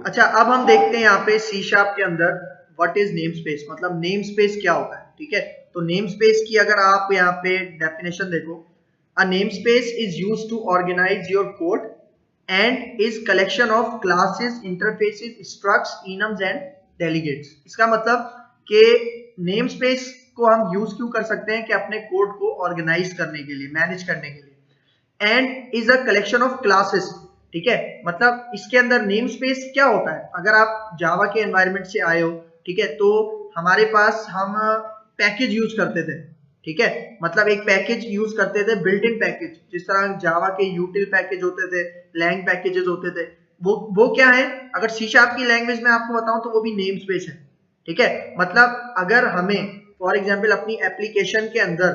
अच्छा, अब हम देखते हैं यहाँ पे सी शार्प के अंदर व्हाट इज नेम स्पेस, मतलब नेम स्पेस क्या होता है। ठीक है, तो नेम स्पेस की अगर आप यहाँ पे डेफिनेशन देखो, a name space is used to organize your code and is collection of classes, interfaces, structs, enums and delegates. इसका मतलब कि नेम स्पेस को हम यूज क्यों कर सकते हैं कि अपने कोड को ऑर्गेनाइज करने के लिए, मैनेज करने के लिए। And is a collection of classes, ठीक है, मतलब इसके अंदर नेम स्पेस क्या होता है। अगर आप जावा के एनवायरनमेंट से आए हो, ठीक है, तो हमारे पास हम पैकेज यूज करते थे। ठीक है, मतलब एक पैकेज यूज करते थे, बिल्ट इन पैकेज, जिस तरह जावा के यूटिल पैकेज होते थे, लैंग पैकेजेस होते थे, वो क्या है, अगर सी शार्प की लैंग्वेज में आपको बताऊं तो वो भी नेम स्पेस है। ठीक है, मतलब अगर हमें फॉर एग्जांपल अपनी एप्लीकेशन के अंदर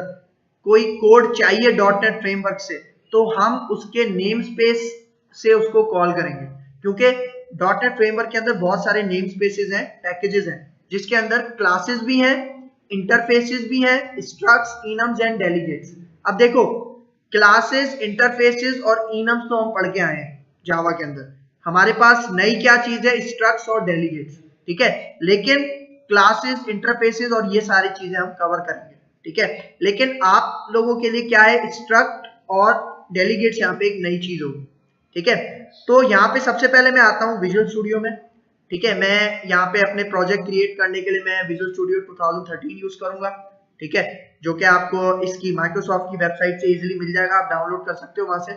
कोई कोड चाहिए डॉट नेट फ्रेमवर्क से, तो हम उसके नेम स्पेस से उसको कॉल करेंगे, क्योंकि डॉट नेट फ्रेमवर्क के अंदर बहुत सारे नेम स्पेसेस हैं, पैकेजेस हैं, जिसके अंदर क्लासेस भी हैं, इंटरफेसेस भी हैं, स्ट्रक्ट्स, इनम्स एंड डेलीगेट्स। अब देखो, क्लासेस, इंटरफेसेस और इनम्स तो हम पढ़ के आए हैं जावा के अंदर। हमारे पास नई क्या चीज है, स्ट्रक्ट्स और डेलीगेट्स। ठीक है, लेकिन क्लासेस, इंटरफेसेस और ये सारी चीजें हम कवर करेंगे। ठीक है, लेकिन आप लोगों के लिए क्या है, स्ट्रक्ट और डेलीगेट्स यहाँ पे एक नई चीज होगी। ठीक है, तो यहाँ पे सबसे पहले मैं आता हूँ विजुअल स्टूडियो में। ठीक है, मैं यहाँ पे अपने प्रोजेक्ट क्रिएट करने के लिए मैं विजुअल स्टूडियो 2013 यूज करूंगा। ठीक है, जो कि आपको इसकी माइक्रोसॉफ्ट की वेबसाइट से इजीली मिल जाएगा, आप डाउनलोड कर सकते हो वहां से।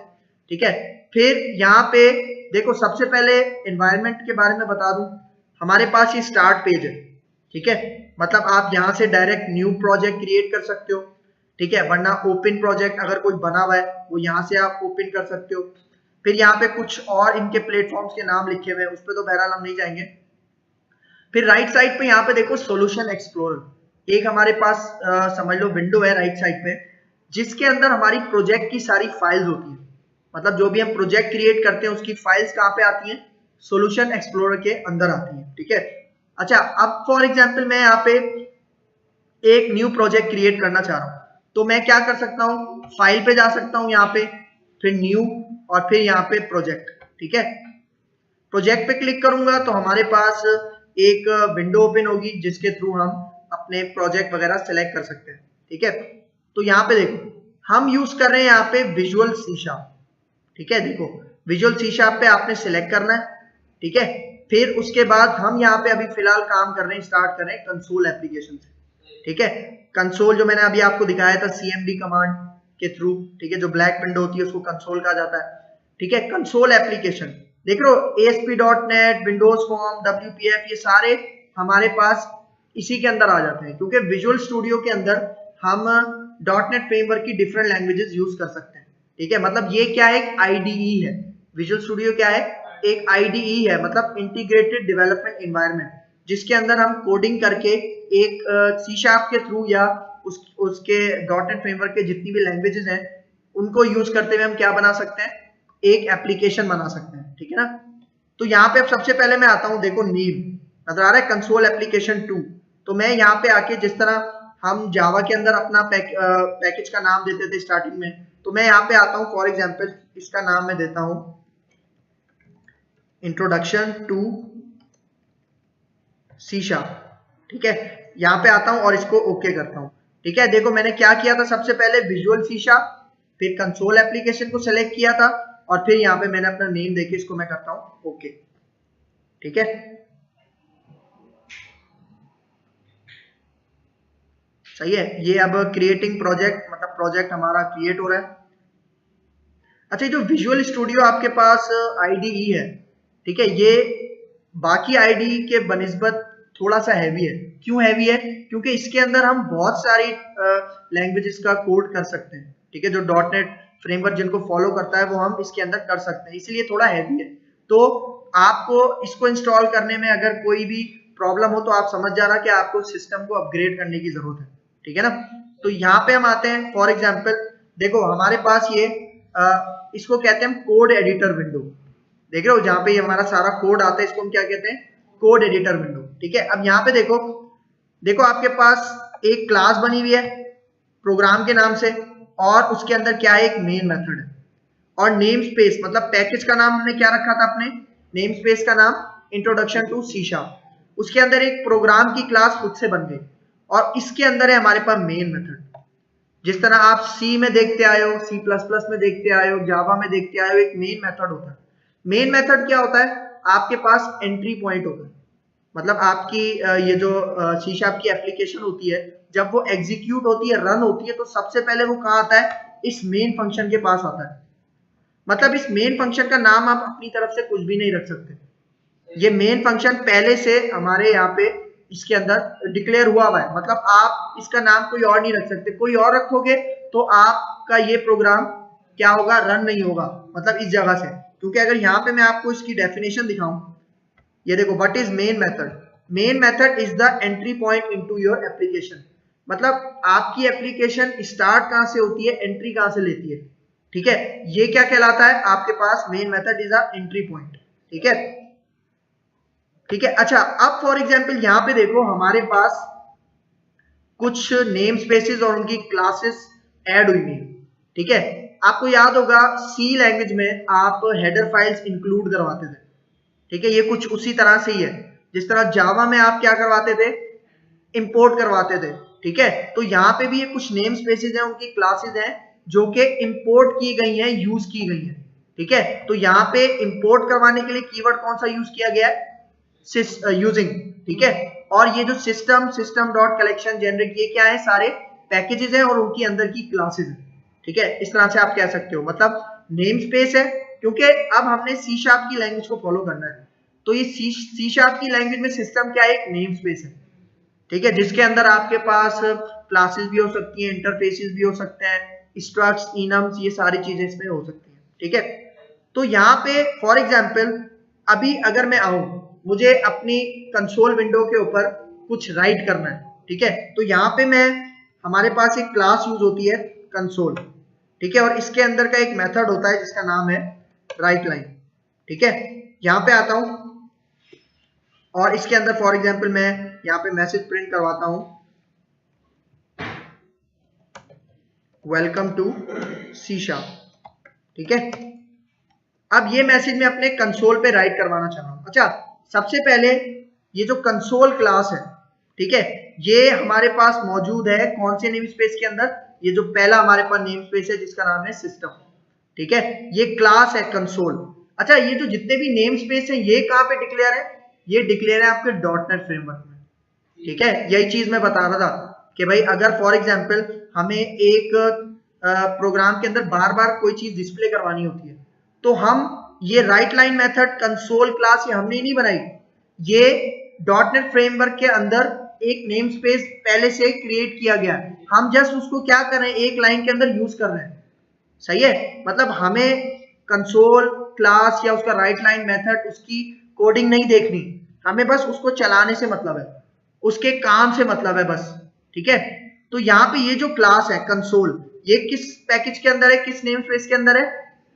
ठीक है, फिर यहाँ पे देखो, सबसे पहले एनवायरनमेंट के बारे में बता दूं, हमारे पास ये स्टार्ट पेज है। ठीक है, मतलब आप यहाँ से डायरेक्ट न्यू प्रोजेक्ट क्रिएट कर सकते हो। ठीक है, वरना ओपन प्रोजेक्ट अगर कोई बना हुआ है वो यहाँ से आप ओपन कर सकते हो। फिर यहाँ पे कुछ और इनके प्लेटफॉर्म्स के नाम लिखे हुए हैं, उस पर तो बहरहाल हम नहीं जाएंगे। फिर राइट साइड पे यहाँ पे देखो सॉल्यूशन एक्सप्लोरर, एक हमारे पास समझ लो विंडो है राइट साइड पे, जिसके अंदर हमारी प्रोजेक्ट की सारी फाइल्स होती है। मतलब जो भी हम प्रोजेक्ट क्रिएट करते हैं उसकी फाइल्स कहाँ पे आती हैं, सॉल्यूशन एक्सप्लोरर के अंदर आती हैं। ठीक है, अच्छा, अब फॉर एग्जाम्पल मैं यहाँ पे एक न्यू प्रोजेक्ट क्रिएट करना चाह रहा हूँ, तो मैं क्या कर सकता हूँ, फाइल पे जा सकता हूँ यहाँ पे, फिर न्यू और फिर यहाँ पे प्रोजेक्ट। ठीक है, प्रोजेक्ट पे क्लिक करूंगा तो हमारे पास एक विंडो ओपन होगी जिसके थ्रू हम अपने प्रोजेक्ट वगैरह सेलेक्ट कर सकते हैं। ठीक है, तो यहाँ पे देखो हम यूज कर रहे हैं यहाँ पे विजुअल सी शार्प। ठीक है, देखो विजुअल सी शार्प पे आपने सिलेक्ट करना है। ठीक है, फिर उसके बाद हम यहाँ पे अभी फिलहाल काम कर रहे हैं, स्टार्ट कर रहे हैं कंसोल एप्लीकेशन से। ठीक है, कंसोल जो मैंने अभी आपको दिखाया था सीएमडी कमांड के थ्रू, ठीक है, जो ब्लैक विंडो होती है उसको कंसोल कहा जाता है। ठीक है, कंसोल एप्लीकेशन देख लो, ASP.NET, विंडोज फॉर्म, WPF, ये सारे हमारे पास इसी के अंदर आ जाते हैं, क्योंकि विजुअल स्टूडियो के अंदर हम .NET फ्रेमवर्क की डिफरेंट लैंग्वेजेस यूज कर सकते हैं। ठीक है, मतलब ये क्या है, एक IDE है। विजुअल स्टूडियो क्या है, एक IDE है, मतलब इंटीग्रेटेड डेवलपमेंट एनवायरनमेंट, जिसके अंदर हम कोडिंग करके एक सी शार्प के थ्रू या उसके .NET फ्रेमवर्क के जितनी भी लैंग्वेजेस हैं उनको यूज करते हुए हम क्या बना सकते हैं, एक एप्लीकेशन बना सकते हैं। ठीक है ना, तो यहाँ पे अब सबसे पहले मैं आता हूँ, देखो नेम नजर आ रहा है, कंसोल एप्लीकेशन 2। तो मैं यहाँ पे आके, जिस तरह हम जावा के अंदर अपना पैकेज का नाम देते थे स्टार्टिंग में, तो मैं यहाँ पे आता हूँ, फॉर एग्जाम्पल इसका नाम मैं देता हूँ इंट्रोडक्शन टू सी शार्प। ठीक है, यहाँ पे आता हूँ और इसको ओके करता हूँ। ठीक है, देखो मैंने क्या किया था, सबसे पहले विजुअल सी शार्प, फिर कंसोल एप्लीकेशन को सेलेक्ट किया था, और फिर यहाँ पे मैंने अपना नेम देके इसको मैं करता हूँ ओके। ठीक है, सही है, ये अब क्रिएटिंग प्रोजेक्ट, मतलब प्रोजेक्ट हमारा क्रिएट हो रहा है। अच्छा, जो विजुअल स्टूडियो आपके पास IDE है, ठीक है, ये बाकी IDE के बनिस्बत थोड़ा सा हैवी है। क्यों हैवी है, क्योंकि इसके अंदर हम बहुत सारी लैंग्वेजेस का कोड कर सकते हैं। ठीक है, जो .NET फ्रेमवर्क जिनको फॉलो करता है वो हम इसके अंदर कर सकते हैं, इसलिए थोड़ा हैवी है। तो आपको इसको इंस्टॉल करने में अगर कोई भी प्रॉब्लम हो तो आप समझ जाना कि आपको सिस्टम को अपग्रेड करने की जरूरत है। ठीक है ना, तो यहाँ पे हम आते हैं, फॉर एग्जाम्पल देखो हमारे पास ये इसको कहते हैं हम कोड एडिटर विंडो। देख रहे हो, जहाँ पे हमारा सारा कोड आता है इसको हम क्या कहते हैं, कोड एडिटर विंडो। ठीक है, अब यहाँ पे देखो, देखो आपके पास एक क्लास बनी हुई है प्रोग्राम के नाम से, और उसके अंदर क्या है, एक मेन मेथड है, और नेम स्पेस मतलब पैकेज का नाम हमने क्या रखा था अपने, नेम स्पेस का नाम इंट्रोडक्शन टू सी शार्प। उसके अंदर एक प्रोग्राम की क्लास खुद से बन गई, और इसके अंदर है हमारे पास मेन मेथड। जिस तरह आप सी में देखते आए हो, सी प्लस प्लस में देखते आए हो, जावा में देखते आए हो, एक मेन मेथड होता है। मेन मेथड क्या होता है, आपके पास एंट्री पॉइंट होता है, मतलब आपकी ये जो सी शार्प की एप्लीकेशन होती है, जब वो एग्जीक्यूट होती है, रन होती है, तो सबसे पहले वो कहाँ आता है, इस मेन फंक्शन के पास आता है। मतलब इस मेन फंक्शन का नाम आप अपनी तरफ से कुछ भी नहीं रख सकते, ये मेन फंक्शन पहले से हमारे यहाँ पे इसके अंदर डिक्लेयर हुआ हुआ है, मतलब आप इसका नाम कोई और नहीं रख सकते। कोई और रखोगे तो आपका ये प्रोग्राम क्या होगा, रन नहीं होगा, मतलब इस जगह से। क्योंकि अगर यहाँ पे मैं आपको इसकी डेफिनेशन दिखाऊं, ये देखो, what is main method, main method is the entry point into your application, मतलब आपकी एप्लीकेशन स्टार्ट कहां से होती है, एंट्री कहां से लेती है। ठीक है, ये क्या कहलाता है, आपके पास main method is a entry point. ठीक है, ठीक है। अच्छा, अब फॉर एग्जांपल यहाँ पे देखो, हमारे पास कुछ नेम स्पेसेस और उनकी क्लासेस ऐड हुई है। ठीक है, आपको याद होगा सी लैंग्वेज में आप हेडर फाइल्स इंक्लूड करवाते थे। ठीक है, ये कुछ उसी तरह से ही है, जिस तरह जावा में आप क्या करवाते थे, इंपोर्ट करवाते थे। ठीक है, तो यहाँ पे भी ये कुछ नेम स्पेसेस हैं, उनकी क्लासेस हैं जो कि इंपोर्ट की गई हैं, यूज की गई हैं। ठीक है, तो यहाँ पे इंपोर्ट करवाने के लिए कीवर्ड कौन सा यूज किया गया है, यूजिंग। ठीक है, और ये जो सिस्टम डॉट कलेक्शन जेनरिक, ये क्या है, सारे पैकेजेस हैं और उनकी अंदर की क्लासेस हैं। ठीक है, इस तरह से आप कह सकते हो, मतलब नेम स्पेस है, क्योंकि अब हमने सी शार्प की लैंग्वेज को फॉलो करना है, तो ये सी शार्प की लैंग्वेज में सिस्टम क्या है, एक नेम स्पेस है। ठीक है, जिसके अंदर आपके पास क्लासेस भी हो सकती हैं, इंटरफेसेस भी हो सकते हैं, स्ट्रक्ट्स, इनम्स, ये सारी चीजें इसमें हो सकती हैं। ठीक है, तो यहाँ पे फॉर एग्जांपल अभी अगर मैं आऊं, मुझे अपनी कंसोल विंडो के ऊपर कुछ राइट करना है। ठीक है, तो यहाँ पे मैं, हमारे पास एक क्लास यूज होती है कंसोल। ठीक है, और इसके अंदर का एक मेथड होता है जिसका नाम है राइट लाइन। ठीक है, यहाँ पे आता हूं और इसके अंदर फॉर एग्जांपल मैं यहाँ पे मैसेज प्रिंट करवाता हूं, वेलकम टू सी शार्प। ठीक है, अब ये मैसेज मैं अपने कंसोल पे राइट करवाना चाह रहा हूं। अच्छा, सबसे पहले ये जो कंसोल क्लास है, ठीक है, ये हमारे पास मौजूद है कौन से नेम स्पेस के अंदर, ये जो पहला हमारे पास नेम स्पेस है जिसका नाम है सिस्टम। ठीक है, ये क्लास है कंसोल। अच्छा, ये जो जितने भी नेम स्पेस है ये कहां पे डिक्लेयर है, ये डिक्लेयर है आपके डॉटनेट फ्रेमवर्क में। ठीक है, यही चीज मैं बता रहा था कि भाई अगर फॉर एग्जांपल हमें एक प्रोग्राम के अंदर बार बार कोई चीज डिस्प्ले करवानी होती है, तो हम ये right line method console class ये हमने नहीं बनाई, ये डॉटनेट फ्रेमवर्क के अंदर एक नेम स्पेस पहले से क्रिएट किया गया, हम जस्ट उसको क्या कर रहे हैं, एक लाइन के अंदर यूज कर रहे हैं। सही है, मतलब हमें कंसोल क्लास या उसका राइट लाइन मेथड, उसकी कोडिंग नहीं देखनी, हमें बस उसको चलाने से मतलब है, उसके काम से मतलब है बस। ठीक है, तो यहाँ पे ये जो क्लास है कंसोल, ये किस पैकेज के अंदर है, किस नेम स्पेस के अंदर है,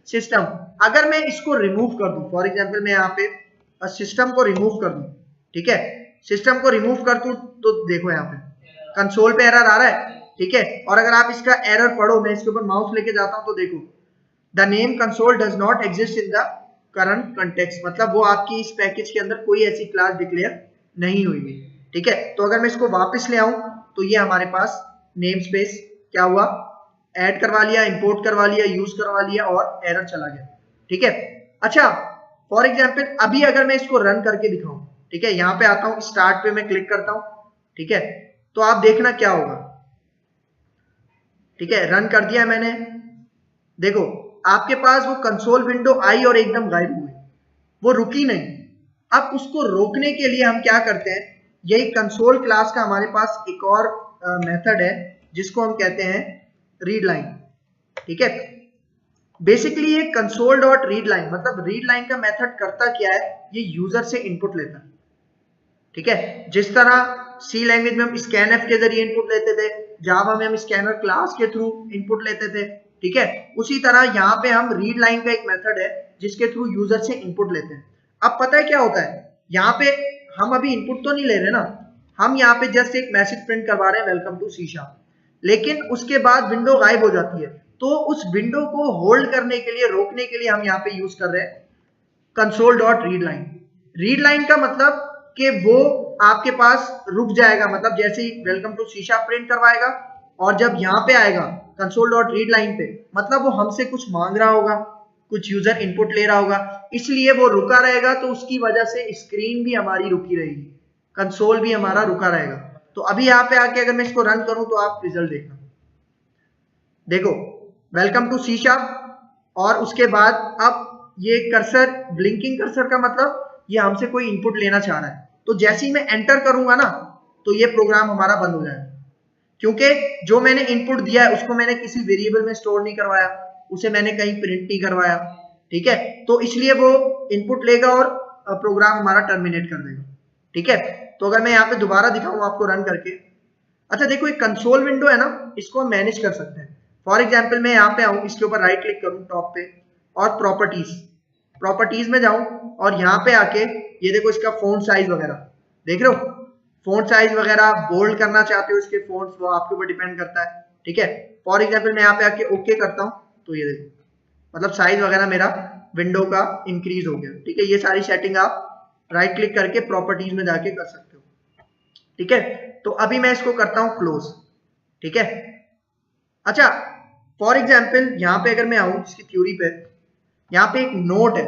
सिस्टम। अगर मैं इसको रिमूव कर दूं, फॉर एग्जांपल मैं यहाँ पे सिस्टम को रिमूव कर दूं, ठीक है, सिस्टम को रिमूव कर दूं, तो देखो यहाँ पे कंसोल पे एरर आ रहा है। ठीक है, और अगर आप इसका एरर पढ़ो, मैं इसके ऊपर माउस लेके जाता हूं तो देखो, the name console does not exist in the current context, मतलब वो आपकी इस पैकेज के अंदर कोई ऐसी क्लास डिक्लेयर नहीं हुई है। ठीक है, तो अगर मैं इसको वापस ले आऊं तो ये हमारे पास नेम स्पेस क्या हुआ, ऐड करवा लिया, इंपोर्ट करवा लिया, यूज करवा लिया और एरर चला गया। ठीक है, अच्छा फॉर एग्जांपल अभी अगर मैं इसको रन करके दिखाऊं, ठीक है, यहां पे आता हूं, स्टार्ट पे मैं क्लिक करता हूं। ठीक है, तो आप देखना क्या होगा। ठीक है, रन कर दिया मैंने, देखो आपके पास वो कंसोल विंडो आई और एकदम गायब हुई, वो रुकी नहीं। अब उसको रोकने के लिए हम क्या करते हैं, यही कंसोल क्लास का हमारे पास एक और मेथड है जिसको हम कहते हैं रीड लाइन। ठीक है, बेसिकली ये कंसोल डॉट रीड लाइन, मतलब रीड लाइन का मेथड करता क्या है, ये यूजर से इनपुट लेता है। ठीक है, जिस तरह सी लैंग्वेज में हम स्कैनएफ के जरिए इनपुट लेते थे, जावा में हम स्कैनर क्लास के थ्रू इनपुट लेते थे। ठीक है, उसी तरह यहाँ पे हम रीड लाइन का एक मेथड है जिसके थ्रू यूजर से इनपुट लेते हैं। अब पता है क्या होता है, यहाँ पे हम अभी इनपुट तो नहीं ले रहे ना, हम यहाँ पे जस्ट एक मैसेज प्रिंट करवा रहे हैं वेलकम टू सी शार्प, लेकिन उसके बाद विंडो गायब हो जाती है। तो उस विंडो को होल्ड करने के लिए, रोकने के लिए हम यहाँ पे यूज कर रहे हैं console dot read line. Read line का मतलब कि वो आपके पास रुक जाएगा, मतलब जैसे ही welcome to C sharp print करवाएगा और जब यहाँ पे आएगा कंसोल डॉट रीड लाइन पे, मतलब वो हमसे कुछ मांग रहा होगा, कुछ यूजर इनपुट ले रहा होगा, इसलिए वो रुका रहेगा। तो उसकी वजह से स्क्रीन भी हमारी रुकी रहेगी, कंसोल भी हमारा रुका रहेगा। तो अभी यहाँ पे आके अगर मैं इसको रन करूं तो आप रिजल्ट देखना, देखो वेलकम टू सी शार्प और उसके बाद अब ये कर्सर, ब्लिंकिंग कर्सर का मतलब ये हमसे कोई इनपुट लेना चाह रहा है। तो जैसे ही मैं एंटर करूंगा ना तो ये प्रोग्राम हमारा बंद हो जाएगा, क्योंकि जो मैंने इनपुट दिया है उसको मैंने किसी वेरिएबल में स्टोर नहीं करवाया, उसे मैंने कहीं प्रिंट नहीं करवाया, ठीक है। तो इसलिए वो इनपुट लेगा और प्रोग्राम हमारा टर्मिनेट कर देगा, ठीक है। तो अगर मैं यहाँ पे दोबारा दिखाऊं आपको रन करके, अच्छा देखो एक कंसोल विंडो है ना, इसको हम मैनेज कर सकते हैं। फॉर एग्जाम्पल मैं यहाँ पे आऊं, इसके ऊपर राइट क्लिक करूं टॉप पे और प्रॉपर्टीज में जाऊं और यहाँ पे आके ये देखो इसका फोंट साइज वगैरह देख रहे हो, फोंट साइज वगैरह बोल्ड करना चाहते हो इसके फोंट्स, वो आपके ऊपर डिपेंड करता है, ठीक है। फॉर एग्जाम्पल मैं यहाँ पे आके ओके करता हूँ तो ये देखो मतलब साइज वगैरह मेरा विंडो का इंक्रीज हो गया, ठीक है। ये सारी सेटिंग आप राइट क्लिक करके प्रॉपर्टीज में जाके कर सकते हो, ठीक है। तो अभी मैं इसको करता हूँ क्लोज, ठीक है। अच्छा फॉर एग्जाम्पल यहाँ पे अगर मैं आऊं इसकी थ्योरी पे, यहाँ पे एक नोट है,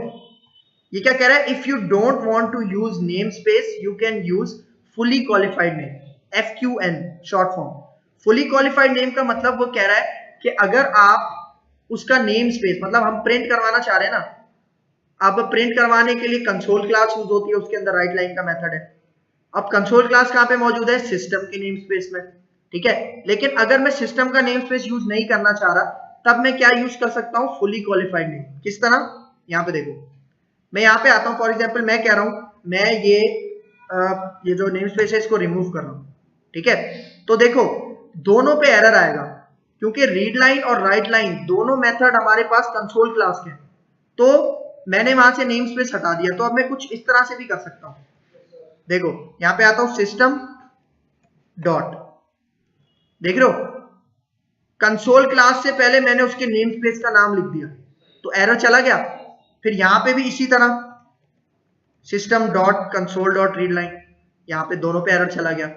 ये क्या कह रहा है, if you don't want to use name space you can use fully qualified name, FQN short form. Fully qualified name का मतलब वो कह रहा है कि अगर आप उसका नेम स्पेस, मतलब हम प्रिंट करवाना चाह रहे हैं ना, अब प्रिंट करवाने के लिए कंसोल क्लास यूज होती है, उसके अंदर राइट लाइन का मेथड है। अब कंसोल क्लास कहाँ पे मौजूद है, सिस्टम के नेम स्पेस में, ठीक है। लेकिन अगर मैं सिस्टम का नेम स्पेस यूज नहीं करना चाह रहा तब मैं क्या यूज कर सकता हूँ, फुली क्वालिफाइड नेम। किस तरह, यहाँ पे देखो मैं यहाँ पे आता हूँ, फॉर एग्जाम्पल मैं कह रहा हूँ मैं ये जो नेम स्पेस है इसको रिमूव कर रहा हूँ, ठीक है। तो देखो दोनों पे एरर आएगा, क्योंकि रीड लाइन और राइट लाइन दोनों मेथड हमारे पास कंसोल क्लास के हैं। तो मैंने वहां से नेम स्पेस हटा दिया, तो अब मैं कुछ इस तरह से भी कर सकता हूँ। देखो यहाँ पे आता हूँ सिस्टम डॉट, देख रहे हो कंसोल क्लास से पहले मैंने उसके नेम स्पेस का नाम लिख दिया तो एरर चला गया। फिर यहाँ पे भी इसी तरह system dot console dot read line, यहाँ पे दोनों पे एरर चला गया।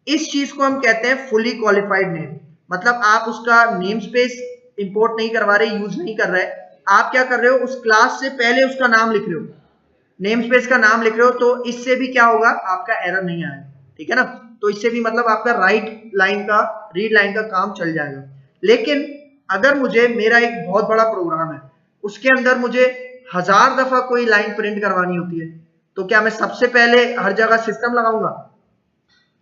इस चीज को हम कहते हैं फुली क्वालिफाइड नेम, मतलब आप उसका नेम स्पेस इंपोर्ट नहीं करवा रहे, यूज नहीं कर रहे, आप क्या कर रहे हो उस क्लास से पहले उसका नाम लिख रहे हो, नेम स्पेस का नाम लिख रहे हो। तो इससे भी क्या होगा, आपका एरर नहीं आएगा, ठीक है ना। तो इससे भी मतलब आपका राइट लाइन का, रीड लाइन का काम चल जाएगा। लेकिन अगर मुझे, मेरा एक बहुत बड़ा प्रोग्राम है, उसके अंदर मुझे 1000 दफा कोई लाइन प्रिंट करवानी होती है, तो क्या मैं सबसे पहले हर जगह सिस्टम लगाऊंगा?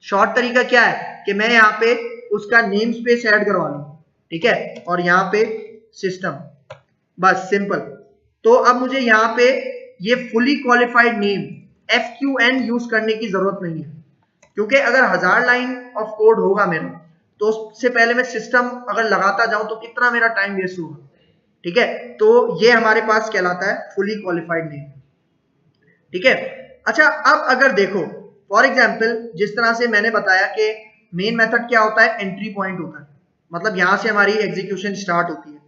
शॉर्ट तरीका क्या है कि मैं यहाँ पे उसका नेम स्पेस ऐड करवा लूं, ठीक है, और यहाँ पे सिस्टम, बस सिंपल। तो अब मुझे यहाँ पे ये fully qualified name FQN use करने की जरूरत नहीं है, क्योंकि अगर 1000 लाइन ऑफ कोड होगा मेरा तो उससे पहले मैं सिस्टम अगर लगाता जाऊं तो कितना मेरा टाइम वेस्ट होगा, ठीक है। तो ये हमारे पास कहलाता है फुली क्वालिफाइड नेम, ठीक है। अच्छा अब अगर देखो फॉर एग्जाम्पल जिस तरह से मैंने बताया कि मेन मेथड क्या होता है, एंट्री पॉइंट होता है, मतलब यहां से हमारी एग्जीक्यूशन स्टार्ट होती है।